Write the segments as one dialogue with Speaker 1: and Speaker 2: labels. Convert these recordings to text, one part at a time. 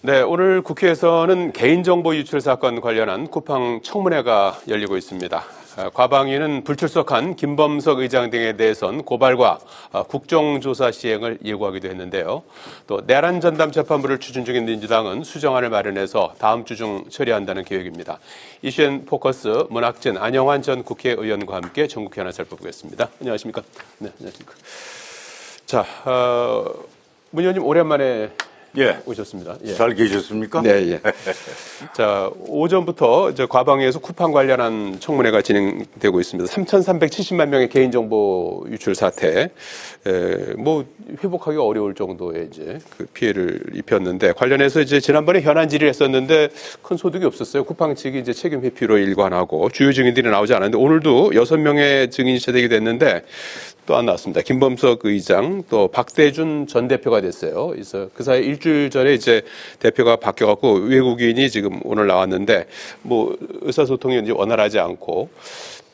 Speaker 1: 네, 오늘 국회에서는 개인정보 유출 사건 관련한 쿠팡 청문회가 열리고 있습니다. 과방위는 불출석한 김범석 의장 등에 대해선 고발과 국정조사 시행을 예고하기도 했는데요. 또 내란 전담 재판부를 추진 중인 민주당은 수정안을 마련해서 다음 주 중 처리한다는 계획입니다. 이슈엔 포커스 문학진 안영환 전 국회의원과 함께 전국 현안 살펴보겠습니다. 안녕하십니까? 네, 안녕하십니까? 자, 문 의원님 오랜만에 오셨습니다.
Speaker 2: 예. 잘 계셨습니까?
Speaker 1: 네, 예. 자, 오전부터 이제 과방위에서 쿠팡 관련한 청문회가 진행되고 있습니다. 3,370만 명의 개인정보 유출 사태, 뭐 회복하기 어려울 정도의 이제 그 피해를 입혔는데 관련해서 이제 지난번에 현안 질의를 했었는데 큰 소득이 없었어요. 쿠팡 측이 이제 책임 회피로 일관하고 주요 증인들이 나오지 않았는데 오늘도 6명의 증인이 채택이 됐는데 또 안 나왔습니다. 김범석 의장 또 박대준 전 대표가 됐어요. 그래서 그 사이 일주일 전에 이제 대표가 바뀌어갖고 외국인이 지금 오늘 나왔는데 뭐 의사소통이 이제 원활하지 않고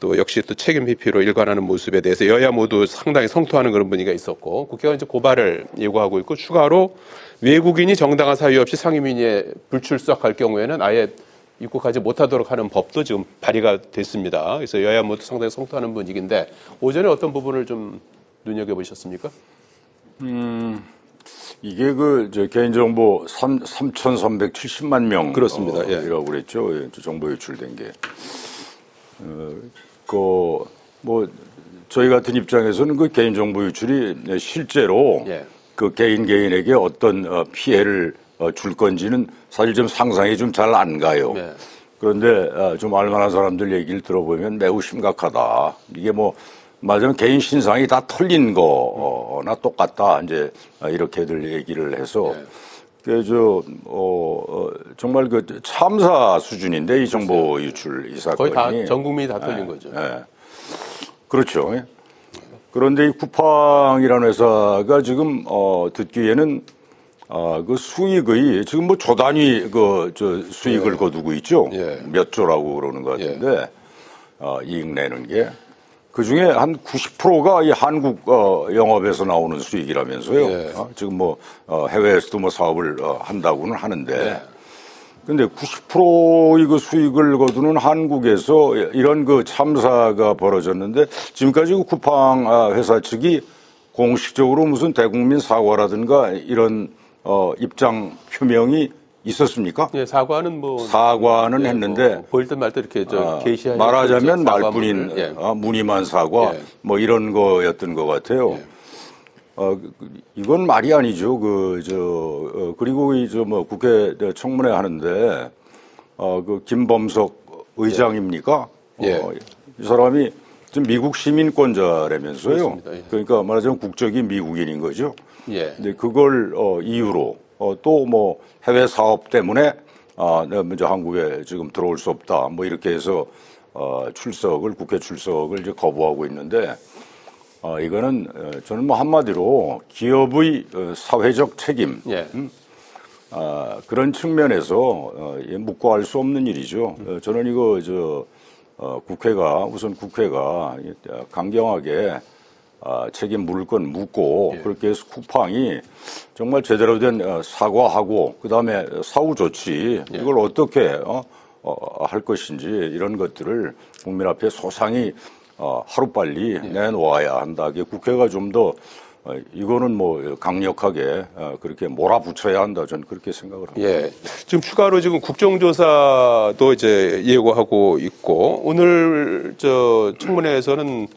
Speaker 1: 또 역시 또 책임 회피로 일관하는 모습에 대해서 여야 모두 상당히 성토하는 그런 분위기가 있었고 국회가 이제 고발을 예고하고 있고 추가로 외국인이 정당한 사유 없이 상임위에 불출석할 경우에는 아예 입국하지 못하도록 하는 법도 지금 발의가 됐습니다. 그래서 여야 모두 상당히 성토하는 분위기인데 오전에 어떤 부분을 좀 눈여겨보셨습니까?
Speaker 2: 이게 저 개인정보 3,370만 명.
Speaker 1: 그렇습니다.
Speaker 2: 이라고 그랬죠. 정보 유출된 게. 뭐 저희 같은 입장에서는 그 개인정보 유출이 실제로 그 개인에게 어떤 피해를 줄 건지는 사실 좀 상상이 좀 잘 안 가요. 그런데 좀 알만한 사람들 얘기를 들어보면 매우 심각하다. 이게 뭐 말하자면 개인 신상이 다 털린 거나 똑같다. 이제 이렇게들 얘기를 해서 정말 그 참사 수준인데 이 정보 유출 이 사건이
Speaker 1: 거의 다 전 국민이 다 털린 거죠.
Speaker 2: 그렇죠. 그런데 이 쿠팡이라는 회사가 지금 듣기에는 그 수익의 지금 뭐 조 단위 수익을 거두고 있죠. 몇 조라고 그러는 것 같은데 이익 내는 게 그 중에 한 90%가 이 한국 영업에서 나오는 수익이라면서요. 지금 뭐 해외에서도 뭐 사업을 한다고는 하는데. 근데 90%의 그 수익을 거두는 한국에서 이런 그 참사가 벌어졌는데 지금까지 그 쿠팡 회사 측이 공식적으로 무슨 대국민 사과라든가 이런 입장 표명이 있었습니까?
Speaker 1: 예, 사과는
Speaker 2: 했는데
Speaker 1: 보일 듯 말 듯 이렇게 게시하는
Speaker 2: 말하자면 말뿐인 무늬만 사과 뭐 이런 거였던 것 같아요. 이건 말이 아니죠. 그리고 뭐 국회 청문회 하는데 그 김범석 의장입니까? 이 사람이 지금 미국 시민권자라면서요. 그러니까 말하자면 국적이 미국인인 거죠. 근데 그걸 이유로 또 뭐 해외 사업 때문에 내가 먼저 한국에 지금 들어올 수 없다. 뭐 이렇게 해서 국회 출석을 이제 거부하고 있는데 이거는 저는 뭐 한마디로 기업의 사회적 책임 그런 측면에서 묵고 할 수 없는 일이죠. 저는 이거 국회가 강경하게 책임 물을 건 묻고 그렇게 해서 쿠팡이 정말 제대로 된 사과하고 그다음에 사후 조치 이걸 어떻게 할 것인지 이런 것들을 국민 앞에 소상히 하루빨리 내놓아야 한다. 국회가 좀 더 이거는 뭐 강력하게 그렇게 몰아붙여야 한다. 저는 그렇게 생각을 합니다.
Speaker 1: 지금 추가로 지금 국정조사도 이제 예고하고 있고 오늘 청문회에서는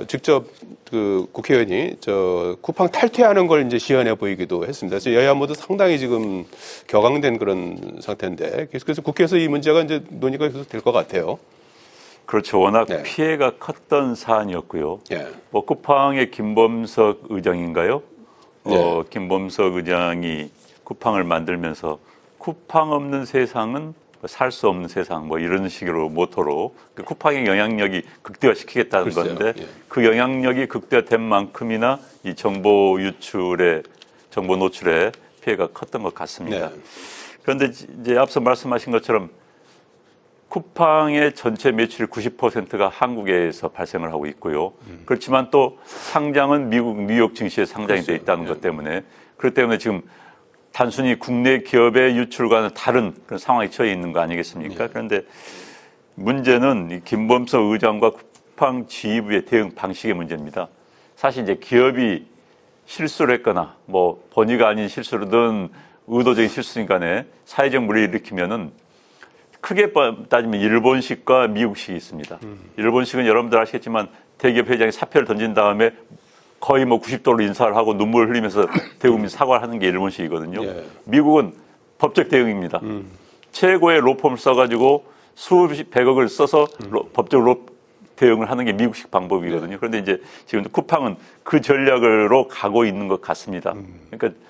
Speaker 1: 직접 그 국회의원이 쿠팡 탈퇴하는 걸 이제 시연해 보이기도 했습니다. 그래서 여야 모두 상당히 지금 격앙된 그런 상태인데 그래서 국회에서 이 문제가 이제 논의가 계속 될 것 같아요.
Speaker 3: 그렇죠. 워낙 피해가 컸던 사안이었고요. 뭐 쿠팡의 김범석 의장인가요? 김범석 의장이 쿠팡을 만들면서 쿠팡 없는 세상은 살 수 없는 세상 뭐 이런 식으로 모토로 쿠팡의 영향력이 극대화시키겠다는 건데 그 영향력이 극대화된 만큼이나 이 정보 노출에 피해가 컸던 것 같습니다. 그런데 이제 앞서 말씀하신 것처럼 쿠팡의 전체 매출 90%가 한국에서 발생을 하고 있고요. 그렇지만 또 상장은 미국 뉴욕 증시에 상장이 돼 있다는 것 때문에 그렇기 때문에 지금 단순히 국내 기업의 유출과는 다른 그런 상황에 처해 있는 거 아니겠습니까? 그런데 문제는 이 김범석 의장과 쿠팡 지휘부의 대응 방식의 문제입니다. 사실 이제 기업이 실수를 했거나 뭐 본의가 아닌 실수로든 의도적인 실수인 간에 사회적 물의를 일으키면은 크게 따지면 일본식과 미국식이 있습니다. 일본식은 여러분들 아시겠지만 대기업 회장이 사표를 던진 다음에 거의 뭐 90도로 인사를 하고 눈물을 흘리면서 대국민 사과를 하는 게 일본식이거든요. 미국은 법적 대응입니다. 최고의 로펌을 써가지고 수십 백억을 써서 법적으로 대응을 하는 게 미국식 방법이거든요. 그런데 이제 지금 쿠팡은 그 전략으로 가고 있는 것 같습니다. 그러니까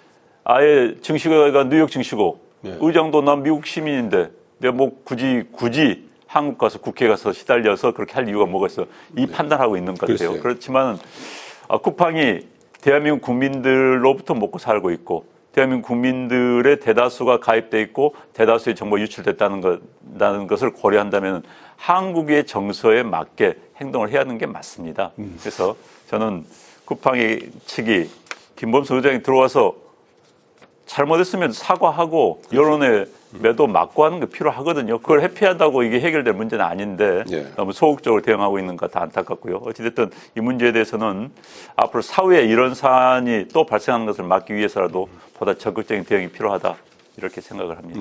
Speaker 3: 아예 증시가 뉴욕 증시고 의장도 난 미국 시민인데 내가 뭐 굳이 한국 가서 국회 가서 시달려서 그렇게 할 이유가 뭐가 있어? 이 판단하고 있는 것 같아요. 그렇지만 쿠팡이 대한민국 국민들로부터 먹고 살고 있고 대한민국 국민들의 대다수가 가입돼 있고 대다수의 정보가 유출됐다는 것을 고려한다면 한국의 정서에 맞게 행동을 해야 하는 게 맞습니다. 그래서 저는 쿠팡의 측이 김범석 의장이 들어와서 잘못했으면 사과하고 여론에 매도 맞고 하는 게 필요하거든요. 그걸 회피한다고 이게 해결될 문제는 아닌데 너무 소극적으로 대응하고 있는 것 같아 안타깝고요. 어찌됐든 이 문제에 대해서는 앞으로 사후에 이런 사안이 또 발생하는 것을 막기 위해서라도 보다 적극적인 대응이 필요하다 이렇게 생각을 합니다.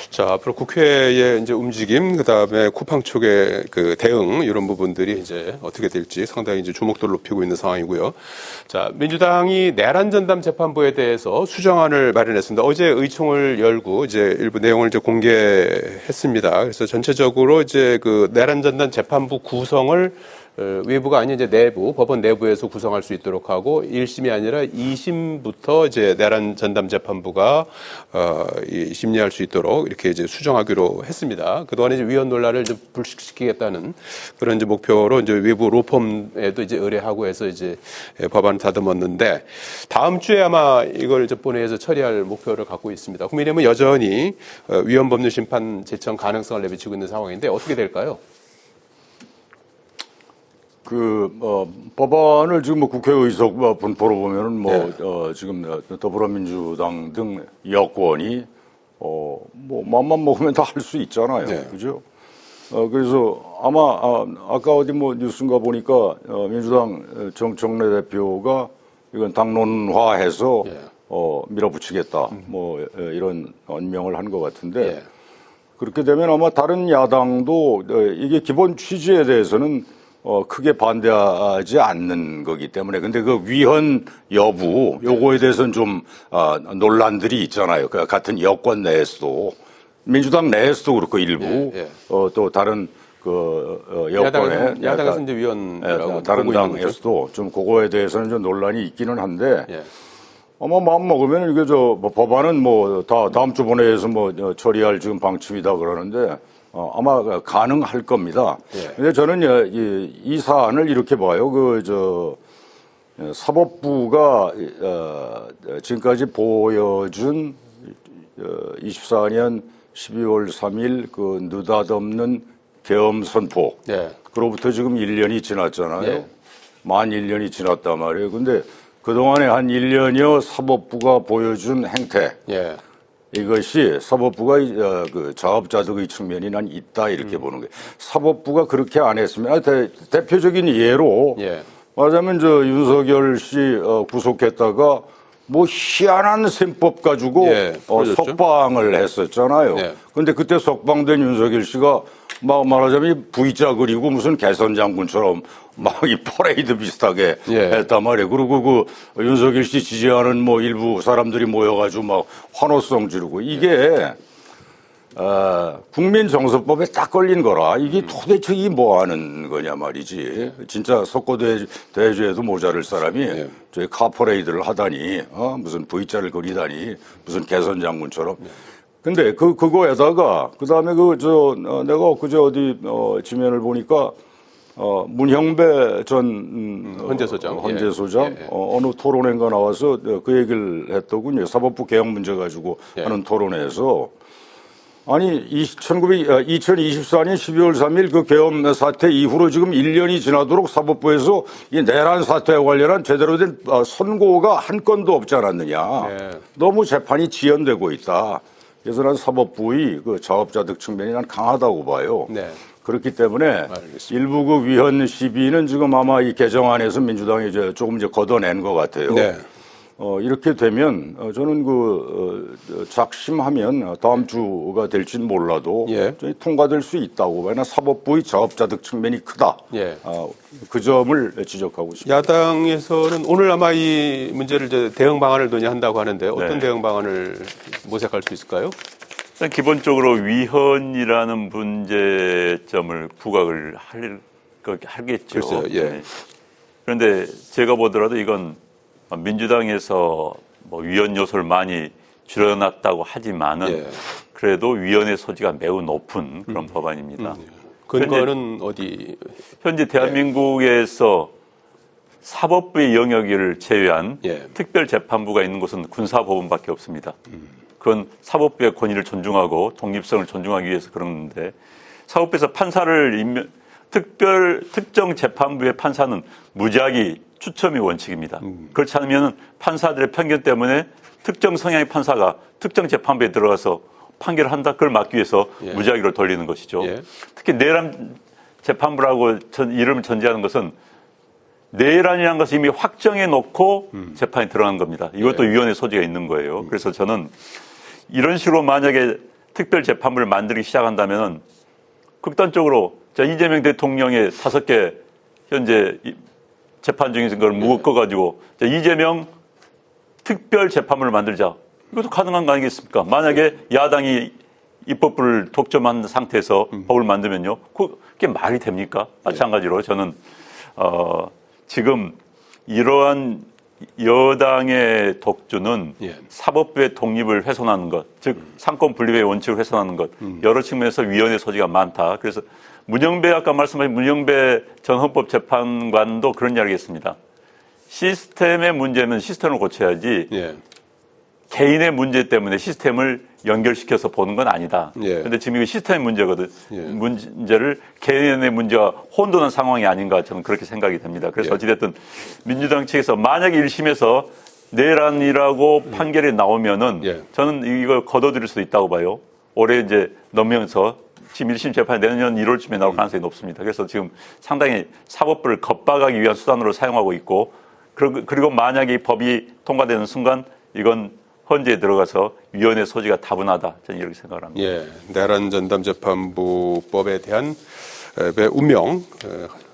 Speaker 1: 자, 앞으로 국회의 이제 움직임, 그 다음에 쿠팡 쪽의 그 대응, 이런 부분들이 이제 어떻게 될지 상당히 이제 주목도를 높이고 있는 상황이고요. 자, 민주당이 내란 전담 재판부에 대해서 수정안을 마련했습니다. 어제 의총을 열고 이제 일부 내용을 이제 공개했습니다. 그래서 전체적으로 이제 그 내란 전담 재판부 구성을 외부가 아닌 이제 내부, 법원 내부에서 구성할 수 있도록 하고 1심이 아니라 2심부터 이제 내란 전담 재판부가 심리할 수 있도록 이렇게 이제 수정하기로 했습니다. 그동안 이제 위헌 논란을 좀 불식시키겠다는 그런 이제 목표로 이제 외부 로펌에도 이제 의뢰하고 해서 이제 법안을 다듬었는데 다음 주에 아마 이걸 이제 본회의에서 처리할 목표를 갖고 있습니다. 국민의힘은 여전히 위헌 법률 심판 제청 가능성을 내비치고 있는 상황인데 어떻게 될까요?
Speaker 2: 법안을 지금 뭐 국회 의석 분포로 보면은 지금 더불어민주당 등 여권이 뭐 맘만 먹으면 다 할 수 있잖아요. 그죠? 그래서 아마 아까 어디 뭐 뉴스인가 보니까 민주당 정청래 대표가 이건 당론화해서 밀어붙이겠다. 뭐 이런 언명을 한 것 같은데 그렇게 되면 아마 다른 야당도 이게 기본 취지에 대해서는 크게 반대하지 않는 거기 때문에. 근데 그 위헌 여부, 요거에 대해서는 좀, 논란들이 있잖아요. 그 같은 여권 내에서도. 민주당 내에서도 그렇고 일부. 또 다른 여권에.
Speaker 1: 야당에서 이제 위헌이라고.
Speaker 2: 다른 당에서도 좀 그거에 대해서는 좀 논란이 있기는 한데. 아마 마음 먹으면 이게 법안은 뭐 다음 주 본회의에서 뭐 처리할 지금 방침이다 그러는데. 아마 가능할 겁니다. 근데 저는 이 사안을 이렇게 봐요. 사법부가 지금까지 보여준 24년 12월 3일 그 느닷없는 계엄 선포. 그로부터 지금 1년이 지났잖아요. 만 1년이 지났단 말이에요. 근데 그동안에 한 1년여 사법부가 보여준 행태. 이것이 사법부가 그 자업자득의 측면이 난 있다 이렇게 보는 거예요. 사법부가 그렇게 안 했으면 대표적인 예로 말하자면 윤석열 씨 구속했다가 뭐 희한한 셈법 가지고 석방을 했었잖아요. 근데 그때 석방된 윤석열 씨가 막 말하자면 V자 그리고 무슨 개선 장군처럼 막 이 퍼레이드 비슷하게 했단 말이에요. 그리고 그 윤석열 씨 지지하는 뭐 일부 사람들이 모여가지고 막 환호성 지르고 이게 국민정서법에 딱 걸린 거라. 이게 도대체 이 뭐 하는 거냐 말이지. 진짜 석고대죄에도 모자랄 사람이 저희 카퍼레이드를 하다니 무슨 V자를 그리다니 무슨 개선 장군처럼. 근데 그거에다가 그다음에 내가 엊그제 어디 지면을 보니까 문형배 전 헌재소장 어느 토론회인가 나와서 그 얘기를 했더군요. 사법부 개혁 문제 가지고 하는 토론회에서 아니, 2024년 12월 3일 그 계엄 사태 이후로 지금 1년이 지나도록 사법부에서 이 내란 사태와 관련한 제대로 된 선고가 한 건도 없지 않았느냐.
Speaker 1: 네.
Speaker 2: 너무 재판이 지연되고 있다. 그래서 난 사법부의 그 자업자득 측면이 난 강하다고 봐요.
Speaker 1: 네.
Speaker 2: 그렇기 때문에
Speaker 1: 알겠습니다.
Speaker 2: 일부 그 위헌 시비는 지금 아마 이 개정안에서 민주당이 조금 걷어낸 것 같아요.
Speaker 1: 네.
Speaker 2: 이렇게 되면 저는 작심하면 다음 주가 될진 몰라도
Speaker 1: 예.
Speaker 2: 통과될 수 있다고 봐요. 사법부의 자업자득 측면이 크다.
Speaker 1: 예.
Speaker 2: 그 점을 지적하고 싶습니다.
Speaker 1: 야당에서는 오늘 아마 이 문제를 이제 대응 방안을 논의한다고 하는데 어떤
Speaker 3: 네.
Speaker 1: 대응 방안을 모색할 수 있을까요?
Speaker 3: 일단 기본적으로 위헌이라는 문제점을 부각을 하겠죠.
Speaker 1: 글쎄요, 예.
Speaker 3: 네. 그런데 제가 보더라도 이건 민주당에서 뭐 위헌 요소를 많이 줄여놨다고 하지만은
Speaker 1: 예.
Speaker 3: 그래도 위헌의 소지가 매우 높은 그런 법안입니다.
Speaker 1: 근거는 어디?
Speaker 3: 현재 대한민국에서 사법부의 영역을 제외한
Speaker 1: 예.
Speaker 3: 특별재판부가 있는 곳은 군사법원밖에 없습니다. 그건 사법부의 권위를 존중하고 독립성을 존중하기 위해서 그러는데 사법부에서 판사를 특정 재판부의 판사는 무작위 추첨이 원칙입니다. 그렇지 않으면 판사들의 편견 때문에 특정 성향의 판사가 특정 재판부에 들어가서 판결을 한다. 그걸 막기 위해서
Speaker 1: 예.
Speaker 3: 무작위로 돌리는 것이죠.
Speaker 1: 예.
Speaker 3: 특히 내란 재판부라고 이름을 전제하는 것은 내란이라는 것을 이미 확정해 놓고 재판에 들어간 겁니다. 이것도
Speaker 1: 예.
Speaker 3: 위헌의 소지가 있는 거예요. 그래서 저는 이런 식으로 만약에 특별재판부를 만들기 시작한다면 극단적으로 이재명 대통령의 5개 현재 재판 중인 걸 묶어가지고 이재명 특별재판부를 만들자. 이것도 가능한 거 아니겠습니까? 만약에 야당이 입법부를 독점한 상태에서 법을 만들면요. 그게 말이 됩니까? 마찬가지로 저는 지금 이러한 여당의 독주는
Speaker 1: 예.
Speaker 3: 사법부의 독립을 훼손하는 것, 즉 상권 분립의 원칙을 훼손하는 것, 여러 측면에서 위헌의 소지가 많다. 그래서 문영배 아까 말씀하신 문영배 전 헌법재판관도 그런 이야기 했습니다. 시스템의 문제는 시스템을 고쳐야지
Speaker 1: 예.
Speaker 3: 개인의 문제 때문에 시스템을 연결시켜서 보는 건 아니다.
Speaker 1: 예.
Speaker 3: 그런데 지금 이거 시스템의 문제거든.
Speaker 1: 예.
Speaker 3: 문제를 개인의 문제와 혼돈한 상황이 아닌가 저는 그렇게 생각이 됩니다. 그래서
Speaker 1: 예.
Speaker 3: 어찌됐든 민주당 측에서 만약에 1심에서 내란이라고 판결이 나오면은
Speaker 1: 예.
Speaker 3: 저는 이걸 거둬들일 수도 있다고 봐요. 올해 이제 넘으면서 지금 1심 재판이 내년 1월쯤에 나올 가능성이 높습니다. 그래서 지금 상당히 사법부를 겁박하기 위한 수단으로 사용하고 있고 그리고 만약에 이 법이 통과되는 순간 이건 헌재에 들어가서 위헌의 소지가 다분하다. 저는 이렇게 생각을 합니다.
Speaker 1: 예. 내란 전담 재판부법에 대한 운명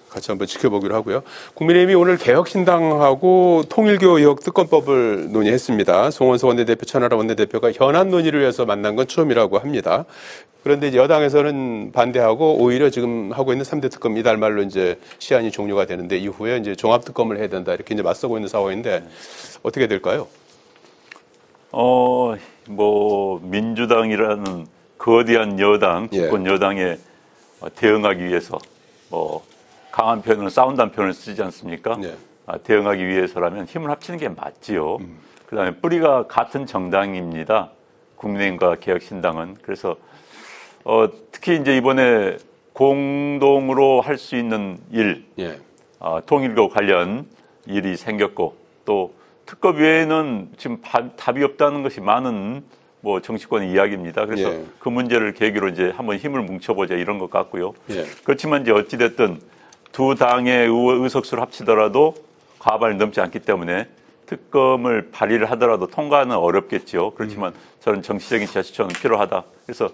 Speaker 1: 같이 한번 지켜보기로 하고요. 국민의힘이 오늘 개혁신당하고 통일교 의혹 특검법을 논의했습니다. 송원석 원내대표, 천하람 원내대표가 현안 논의를 위해서 만난 건 처음이라고 합니다. 그런데 이제 여당에서는 반대하고 오히려 지금 하고 있는 3대 특검 이달 말로 이제 시한이 종료가 되는데 이후에 이제 종합특검을 해야 된다 이렇게 이제 맞서고 있는 상황인데 어떻게 될까요?
Speaker 3: 민주당이라는 거대한 여당, 집권 여당에 대응하기 위해서 강한 표현을 싸운다는 표현을 쓰지 않습니까?
Speaker 1: 예.
Speaker 3: 대응하기 위해서라면 힘을 합치는 게 맞지요. 그다음에 뿌리가 같은 정당입니다. 국민의힘과 개혁신당은. 그래서 특히 이제 이번에 공동으로 할 수 있는 일,
Speaker 1: 예.
Speaker 3: 통일교 관련 일이 생겼고 또 특검 외에는 지금 답이 없다는 것이 많은 정치권의 이야기입니다. 그래서
Speaker 1: 예.
Speaker 3: 그 문제를 계기로 이제 한번 힘을 뭉쳐보자 이런 것 같고요.
Speaker 1: 예.
Speaker 3: 그렇지만 이제 어찌됐든 두 당의 의석수를 합치더라도 과반을 넘지 않기 때문에 특검을 발의를 하더라도 통과는 어렵겠죠. 그렇지만 저는 정치적인 제스처는 필요하다. 그래서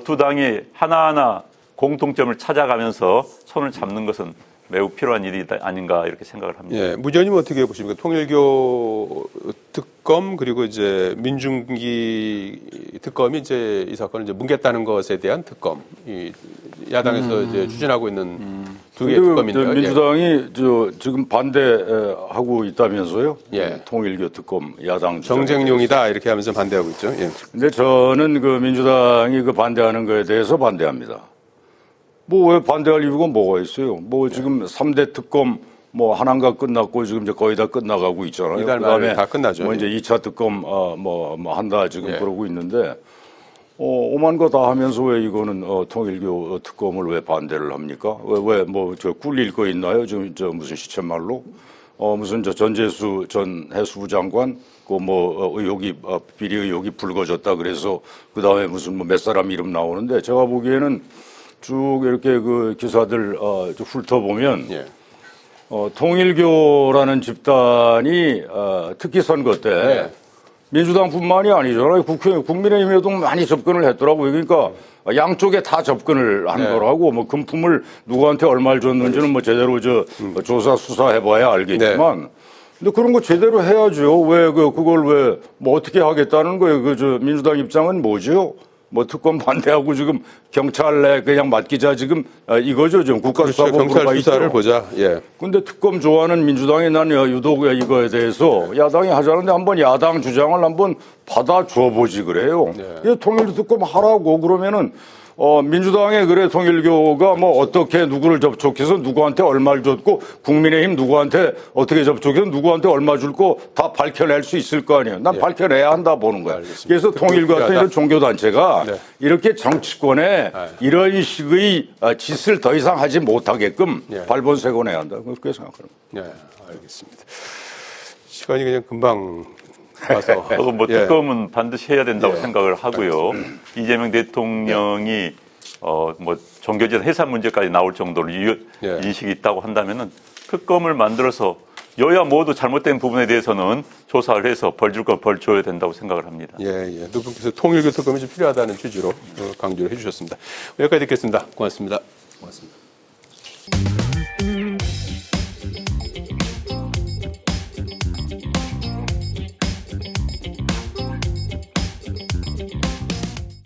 Speaker 3: 두 당이 하나하나 공통점을 찾아가면서 손을 잡는 것은 매우 필요한 일이 아닌가 이렇게 생각을 합니다.
Speaker 1: 예, 무전님 어떻게 보십니까? 통일교 특검 그리고 이제 민중기 특검이 이제 이 사건을 이제 뭉갰다는 것에 대한 특검, 이 야당에서 이제 추진하고 있는 두 개의 특검인데요.
Speaker 2: 민주당이 지금 반대하고 있다면서요?
Speaker 1: 예.
Speaker 2: 통일교 특검 야당
Speaker 1: 정쟁용이다 이렇게 하면서 반대하고 있죠. 예.
Speaker 2: 근데 저는 그 민주당이 그 반대하는 거에 대해서 반대합니다. 왜 반대할 이유가 뭐가 있어요? 지금 3대 특검 하나가 끝났고 지금 이제 거의 다 끝나가고 있잖아요.
Speaker 1: 이달 말에 다 끝나죠.
Speaker 2: 이제 2차 특검 한다 지금
Speaker 1: 예.
Speaker 2: 그러고 있는데 오만 거 다 하면서 왜 이거는 통일교 특검을 왜 반대를 합니까? 왜 뭐 저 꿀릴 거 있나요? 지금 저 무슨 시쳇말로 무슨 저 전재수 전 해수부 장관 그 뭐 의혹이 비리 의혹이 불거졌다 그래서 그 다음에 무슨 뭐 몇 사람 이름 나오는데 제가 보기에는 쭉 이렇게 그 기사들 좀 훑어보면
Speaker 1: 예.
Speaker 2: 통일교라는 집단이 특히 선거 때
Speaker 1: 예.
Speaker 2: 민주당뿐만이 아니잖아요. 국민의힘에도 많이 접근을 했더라고요. 그러니까 양쪽에 다 접근을 한
Speaker 1: 네.
Speaker 2: 거라고 뭐 금품을 누구한테 얼마를 줬는지는 뭐 제대로 조사 수사해봐야 알겠지만. 근데 그런 거 제대로 해야죠. 왜 그걸 왜 뭐 어떻게 하겠다는 거예요. 민주당 입장은 뭐죠? 뭐 특검 반대하고 지금 경찰에 그냥 맡기자 지금 이거죠. 지금 국가수사본부가
Speaker 1: 그렇죠. 경찰 수사를
Speaker 2: 있죠.
Speaker 1: 보자. 예.
Speaker 2: 근데 특검 좋아하는 민주당이 난 유독 이거에 대해서 야당이 하자는데 한번 야당 주장을 한번 받아줘 보지 그래요. 이 통일교 특검 하라고 그러면은 민주당의 그래 통일교가 뭐 어떻게 누구를 접촉해서 누구한테 얼마를 줬고 국민의힘 누구한테 어떻게 접촉해서 누구한테 얼마 줄 거 다 밝혀낼 수 있을 거 아니에요. 난 밝혀내야 한다 보는 거야.
Speaker 1: 알겠습니다.
Speaker 2: 그래서 통일교 같은 이런 종교단체가
Speaker 1: 네.
Speaker 2: 이렇게 정치권에 이런 식의 짓을 더 이상 하지 못하게끔 발본색원해야 한다. 그렇게 생각합니다.
Speaker 1: 네, 알겠습니다. 시간이 그냥 금방 가서.
Speaker 3: 저도 뭐
Speaker 1: 예.
Speaker 3: 특검은 반드시 해야 된다고
Speaker 1: 예.
Speaker 3: 생각을 하고요. 이재명 대통령이 뭐 종교적 해산 문제까지 나올 정도로
Speaker 1: 예.
Speaker 3: 인식이 있다고 한다면은 특검을 만들어서 여야 모두 잘못된 부분에 대해서는 조사를 해서 벌 줄 거 벌 줘야 된다고 생각을 합니다.
Speaker 1: 예, 예. 두 분께서 통일교 특검이 좀 필요하다는 취지로 강조를 해주셨습니다. 여기까지 듣겠습니다. 고맙습니다. 고맙습니다.